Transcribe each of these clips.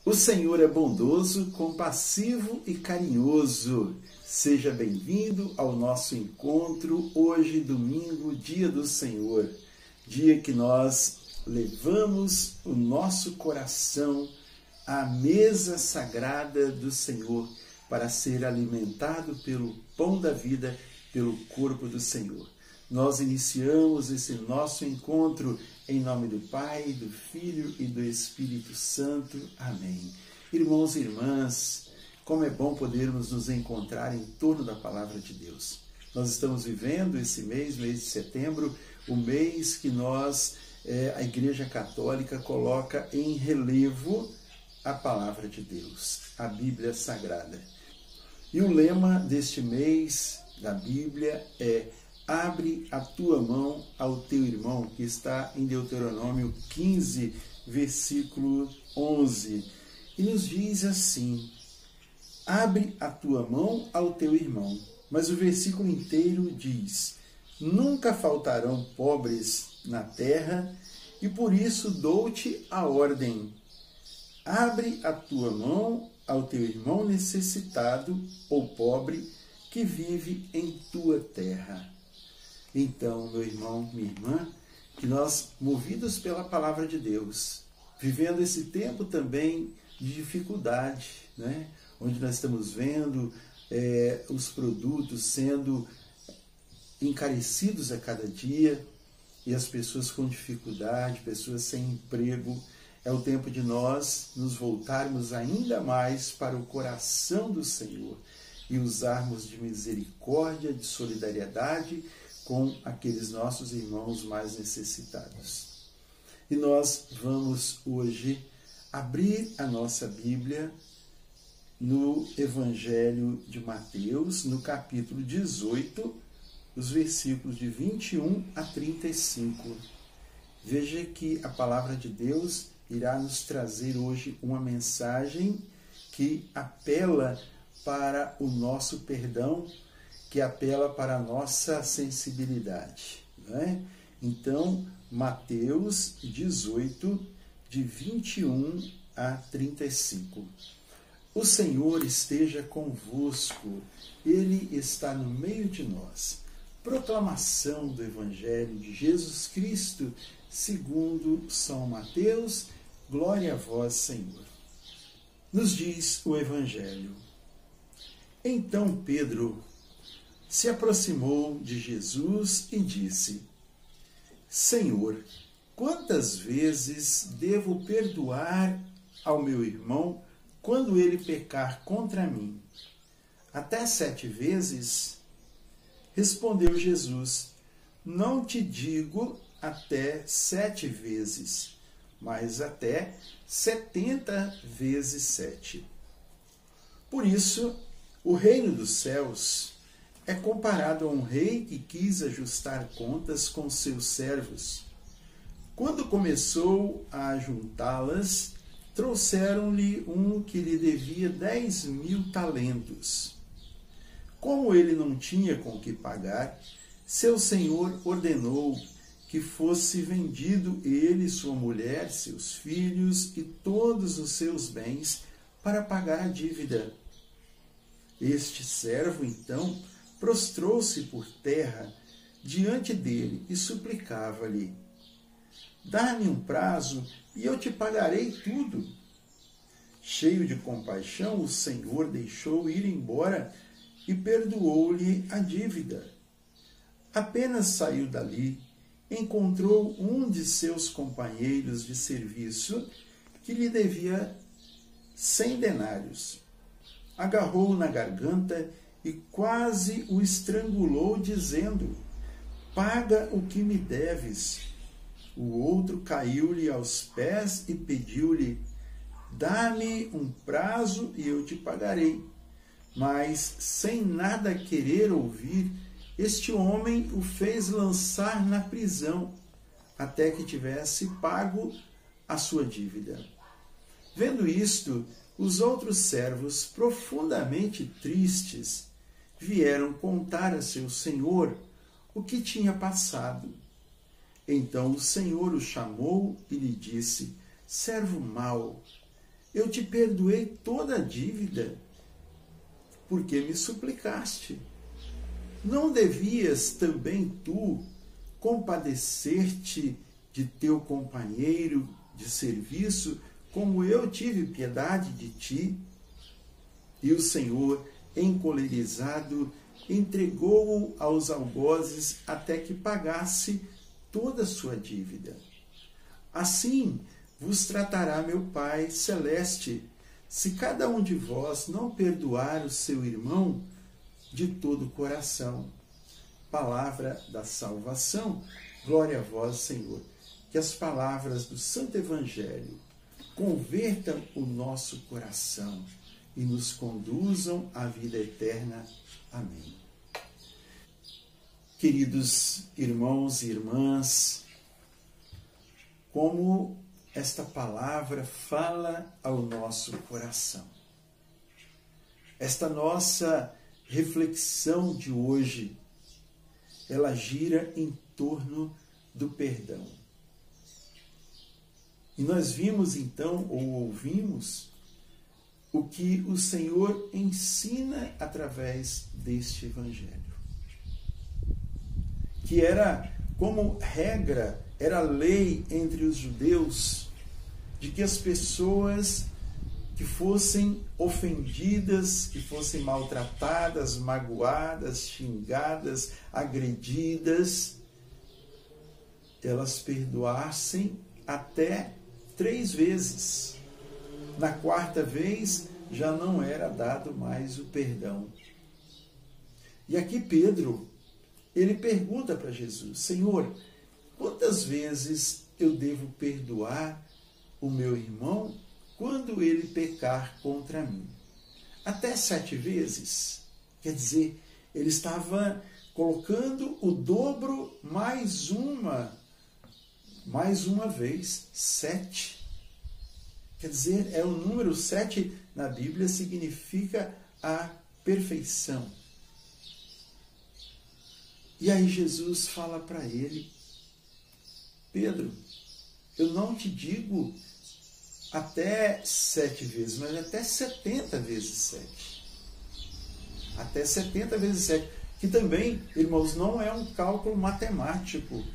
O Senhor é bondoso, compassivo e carinhoso. Seja bem-vindo ao nosso encontro hoje, domingo, dia do Senhor. Dia que nós levamos o nosso coração à mesa sagrada do Senhor para ser alimentado pelo pão da vida, pelo corpo do Senhor. Nós iniciamos esse nosso encontro em nome do Pai, do Filho e do Espírito Santo. Amém. Irmãos e irmãs, como é bom podermos nos encontrar em torno da Palavra de Deus. Nós estamos vivendo esse mês de setembro, o mês que a Igreja Católica coloca em relevo a Palavra de Deus, a Bíblia Sagrada. E o lema deste mês da Bíblia é: abre a tua mão ao teu irmão, que está em Deuteronômio 15, versículo 11. E nos diz assim: abre a tua mão ao teu irmão. Mas o versículo inteiro diz: nunca faltarão pobres na terra, e por isso dou-te a ordem. Abre a tua mão ao teu irmão necessitado ou pobre que vive em tua terra. Então, meu irmão, minha irmã, que nós, movidos pela Palavra de Deus, vivendo esse tempo também de dificuldade, né? Onde nós estamos vendo os produtos sendo encarecidos a cada dia e as pessoas com dificuldade, pessoas sem emprego. É o tempo de nós nos voltarmos ainda mais para o coração do Senhor e usarmos de misericórdia, de solidariedade com aqueles nossos irmãos mais necessitados. E nós vamos hoje abrir a nossa Bíblia no Evangelho de Mateus, no capítulo 18, os versículos de 21 a 35. Veja que a palavra de Deus irá nos trazer hoje uma mensagem que apela para o nosso perdão, que apela para a nossa sensibilidade, né? Então, Mateus 18, de 21 a 35. O Senhor esteja convosco, Ele está no meio de nós. Proclamação do Evangelho de Jesus Cristo, segundo São Mateus. Glória a vós, Senhor. Nos diz o Evangelho: então Pedro se aproximou de Jesus e disse: Senhor, quantas vezes devo perdoar ao meu irmão quando ele pecar contra mim? Até 7 vezes? Respondeu Jesus: não te digo até 7 vezes, mas até 70 vezes 7. Por isso, o reino dos céus é comparado a um rei que quis ajustar contas com seus servos. Quando começou a ajuntá-las, trouxeram-lhe um que lhe devia 10.000 talentos. Como ele não tinha com que pagar, seu senhor ordenou que fosse vendido ele, sua mulher, seus filhos e todos os seus bens para pagar a dívida. Este servo, então, prostrou-se por terra diante dele e suplicava-lhe: dá-me um prazo e eu te pagarei tudo. Cheio de compaixão, o Senhor deixou ir embora e perdoou-lhe a dívida. Apenas saiu dali, encontrou um de seus companheiros de serviço que lhe devia 100 denários. Agarrou-o na garganta e quase o estrangulou, dizendo: paga o que me deves. O outro caiu-lhe aos pés e pediu-lhe: dá-me um prazo e eu te pagarei. Mas, sem nada querer ouvir, este homem o fez lançar na prisão, até que tivesse pago a sua dívida. Vendo isto, os outros servos, profundamente tristes, vieram contar a seu senhor o que tinha passado. Então o Senhor o chamou e lhe disse: servo mau, eu te perdoei toda a dívida, porque me suplicaste. Não devias também tu compadecer-te de teu companheiro de serviço, como eu tive piedade de ti? E o Senhor, encolerizado, entregou-o aos algozes até que pagasse toda a sua dívida. Assim vos tratará meu Pai celeste, se cada um de vós não perdoar o seu irmão de todo o coração. Palavra da salvação. Glória a vós, Senhor. Que as palavras do Santo Evangelho convertam o nosso coração e nos conduzam à vida eterna. Amém. Queridos irmãos e irmãs, como esta palavra fala ao nosso coração. Esta nossa reflexão de hoje, ela gira em torno do perdão. E nós vimos então, ou ouvimos, o que o Senhor ensina através deste Evangelho. Que era, como regra, era lei entre os judeus, de que as pessoas que fossem ofendidas, que fossem maltratadas, magoadas, xingadas, agredidas, elas perdoassem até 3 vezes. Na 4ª vez, já não era dado mais o perdão. E aqui Pedro, ele pergunta para Jesus: Senhor, quantas vezes eu devo perdoar o meu irmão quando ele pecar contra mim? Até 7 vezes? Quer dizer, ele estava colocando o dobro mais uma vez, 7. Quer dizer, o número 7 na Bíblia significa a perfeição. E aí Jesus fala para ele: Pedro, eu não te digo até 7 vezes, mas até 70 vezes 7. Até 70 vezes 7. Que também, irmãos, não é um cálculo matemático.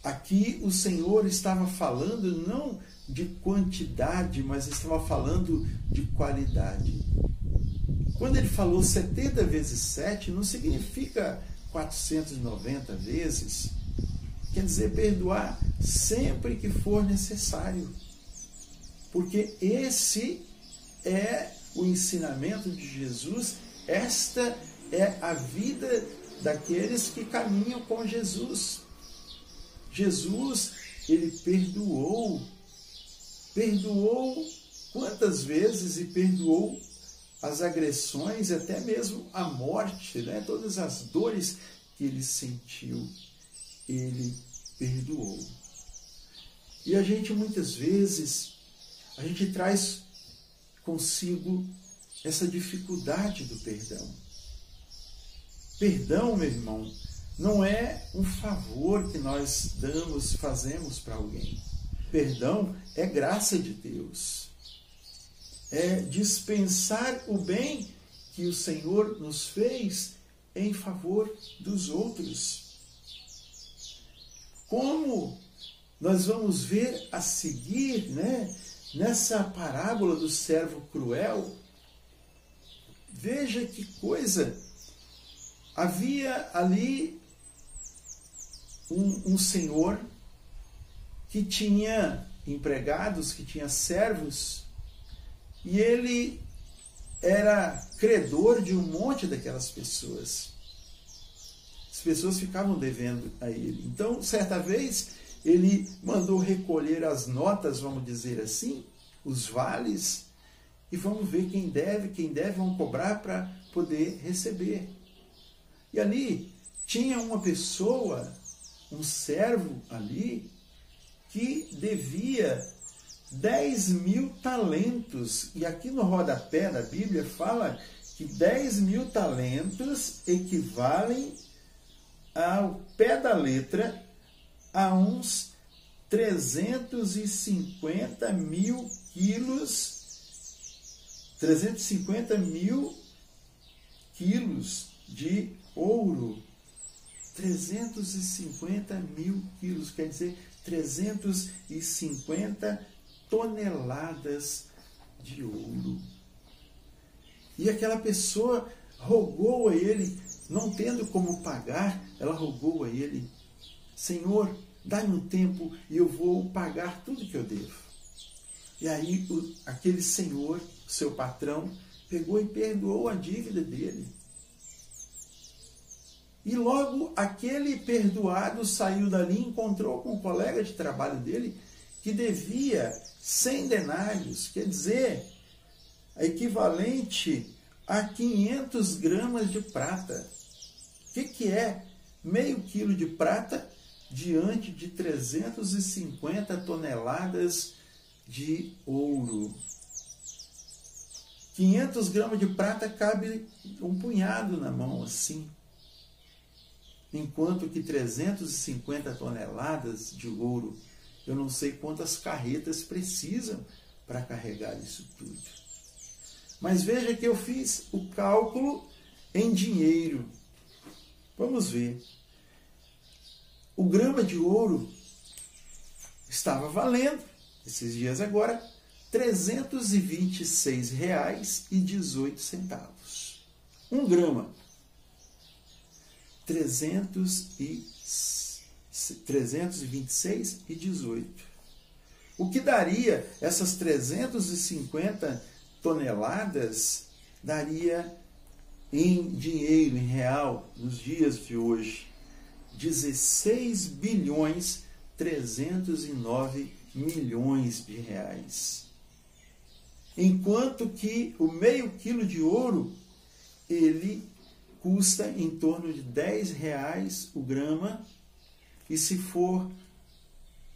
Aqui o Senhor estava falando não de quantidade, mas estava falando de qualidade. Quando ele falou 70 vezes 7, não significa 490 vezes. Quer dizer, perdoar sempre que for necessário. Porque esse é o ensinamento de Jesus, esta é a vida daqueles que caminham com Jesus. Jesus, ele perdoou quantas vezes, e perdoou as agressões, até mesmo a morte, né? Todas as dores que ele sentiu, ele perdoou. E a gente muitas vezes, a gente traz consigo essa dificuldade do perdão. Perdão, meu irmão, não é um favor que nós fazemos para alguém. Perdão é graça de Deus. É dispensar o bem que o Senhor nos fez em favor dos outros. Como nós vamos ver a seguir, né, nessa parábola do servo cruel, veja que coisa. Havia ali um senhor que tinha empregados, que tinha servos, e ele era credor de um monte daquelas pessoas. As pessoas ficavam devendo a ele. Então, certa vez, ele mandou recolher as notas, vamos dizer assim, os vales, e vamos ver quem deve, vamos cobrar para poder receber. E ali tinha uma pessoa, um servo ali, que devia 10.000 talentos. E aqui no rodapé da Bíblia fala que 10.000 talentos equivalem ao pé da letra a uns 350 mil quilos de ouro. 350 mil quilos, quer dizer, 350 toneladas de ouro. E aquela pessoa rogou a ele, não tendo como pagar, ela rogou a ele: Senhor, dá-me um tempo e eu vou pagar tudo que eu devo. E aí aquele senhor, seu patrão, pegou e perdoou a dívida dele. E logo aquele perdoado saiu dali e encontrou com um colega de trabalho dele que devia 100 denários, quer dizer, equivalente a 500 gramas de prata. O que é meio quilo de prata diante de 350 toneladas de ouro? 500 gramas de prata cabe um punhado na mão, assim. Enquanto que 350 toneladas de ouro, eu não sei quantas carretas precisam para carregar isso tudo. Mas veja que eu fiz o cálculo em dinheiro. Vamos ver. O grama de ouro estava valendo, esses dias agora, R$ 326,18. Um grama. 326,18. O que daria essas 350 toneladas, daria em dinheiro, em real, nos dias de hoje, 16 bilhões 309 milhões de reais. Enquanto que o meio quilo de ouro, ele custa em torno de R$10 o grama, e se for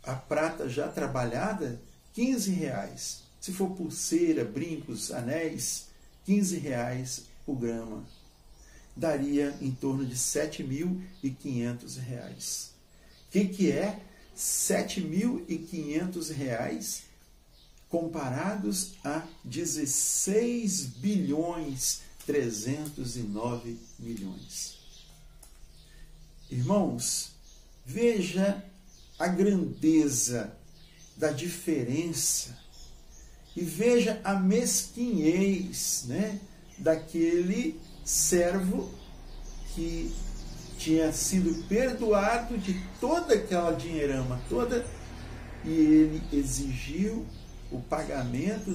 a prata já trabalhada, R$15. Se for pulseira, brincos, anéis, R$15 o grama. Daria em torno de R$ 7.500. O que é R$ 7.500 comparados a 16 bilhões 309 milhões? Irmãos, veja a grandeza da diferença e veja a mesquinhez, né, daquele servo que tinha sido perdoado de toda aquela dinheirama toda, e ele exigiu o pagamento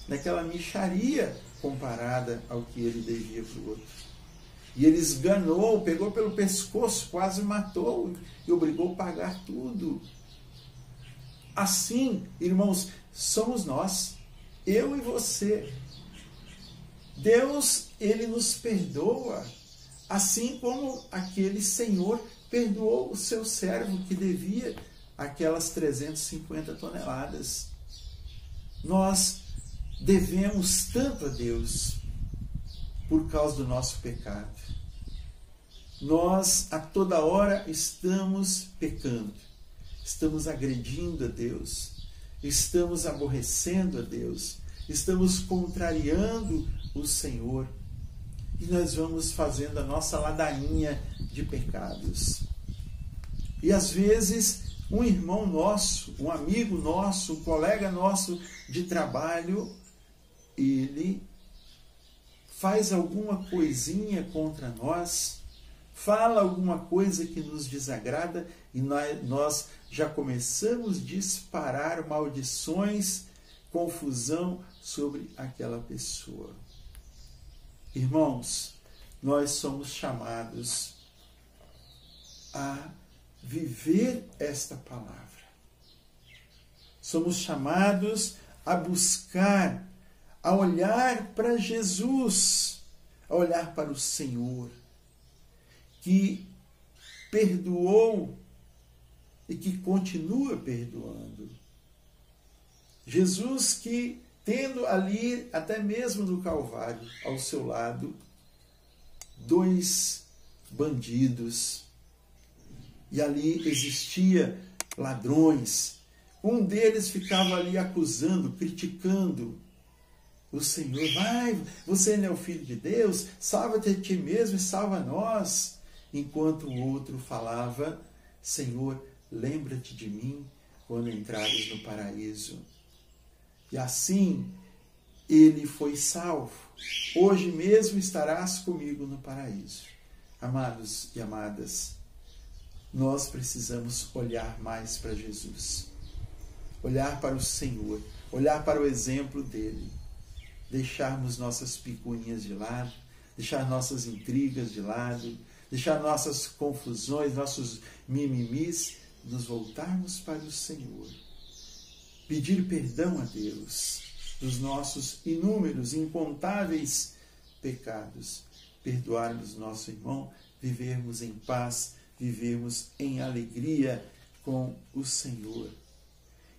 daquela mixaria comparada ao que ele devia para o outro. E ele esganou, pegou pelo pescoço, quase matou e obrigou a pagar tudo. Assim, irmãos, somos nós, eu e você. Deus, ele nos perdoa, assim como aquele senhor perdoou o seu servo que devia aquelas 350 toneladas. Nós devemos tanto a Deus por causa do nosso pecado. Nós a toda hora estamos pecando, estamos agredindo a Deus, estamos aborrecendo a Deus, estamos contrariando o Senhor, e nós vamos fazendo a nossa ladainha de pecados. E às vezes um irmão nosso, um amigo nosso, um colega nosso de trabalho, ele faz alguma coisinha contra nós, fala alguma coisa que nos desagrada, e nós já começamos a disparar maldições, confusão sobre aquela pessoa. Irmãos, nós somos chamados a viver esta palavra. Somos chamados a buscar, a olhar para Jesus, a olhar para o Senhor, que perdoou e que continua perdoando. Jesus que, tendo ali, até mesmo no Calvário, ao seu lado, 2 bandidos, e ali existia ladrões. Um deles ficava ali acusando, criticando o Senhor. Vai, você não é o Filho de Deus? Salva-te a ti mesmo e salva nós. Enquanto o outro falava, Senhor, lembra-te de mim quando entrares no paraíso. E assim ele foi salvo. Hoje mesmo estarás comigo no paraíso. Amados e amadas, nós precisamos olhar mais para Jesus. Olhar para o Senhor. Olhar para o exemplo dele. Deixarmos nossas picuinhas de lado. Deixar nossas intrigas de lado. Deixar nossas confusões, nossos mimimis. Nos voltarmos para o Senhor. Pedir perdão a Deus dos nossos inúmeros, incontáveis pecados. Perdoarmos nosso irmão, vivermos em paz, vivermos em alegria com o Senhor.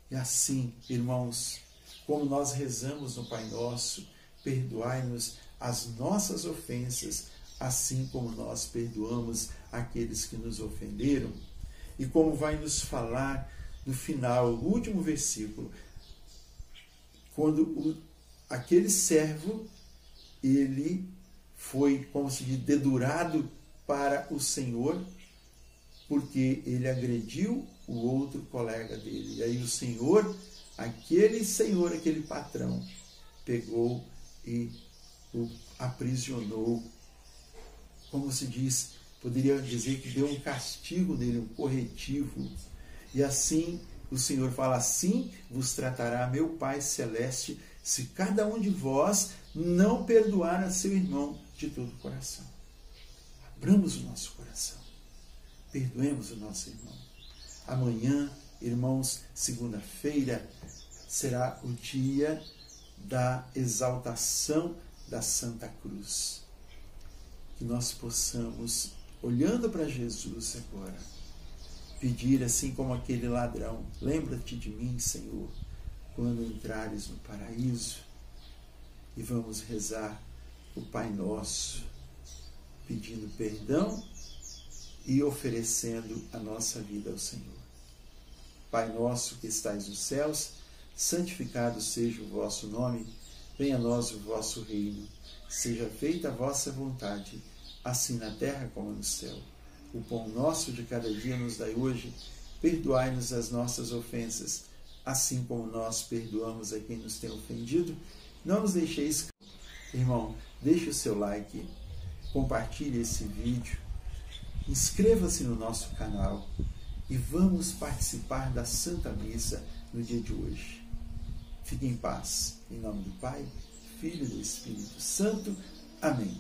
E assim, irmãos, como nós rezamos no Pai Nosso, perdoai-nos as nossas ofensas, assim como nós perdoamos aqueles que nos ofenderam. E como vai nos falar no final, o último versículo, quando aquele servo, ele foi, como se diz, dedurado para o Senhor, porque ele agrediu o outro colega dele. E aí o Senhor, aquele patrão, pegou e o aprisionou. Como se diz, poderia dizer que deu um castigo nele, um corretivo. E assim o Senhor fala, assim vos tratará meu Pai Celeste, se cada um de vós não perdoar a seu irmão de todo o coração. Abramos o nosso coração. Perdoemos o nosso irmão. Amanhã, irmãos, segunda-feira, será o dia da exaltação da Santa Cruz. Que nós possamos, olhando para Jesus agora, pedir assim como aquele ladrão, lembra-te de mim, Senhor, quando entrares no paraíso. E vamos rezar o Pai Nosso, pedindo perdão e oferecendo a nossa vida ao Senhor. Pai nosso que estais nos céus, santificado seja o vosso nome, venha a nós o vosso reino, seja feita a vossa vontade, assim na terra como no céu. O pão nosso de cada dia nos dai hoje, perdoai-nos as nossas ofensas, assim como nós perdoamos a quem nos tem ofendido. Não nos deixeis. Irmão, deixe o seu like, compartilhe esse vídeo, inscreva-se no nosso canal e vamos participar da Santa Missa no dia de hoje. Fique em paz. Em nome do Pai, Filho e do Espírito Santo. Amém.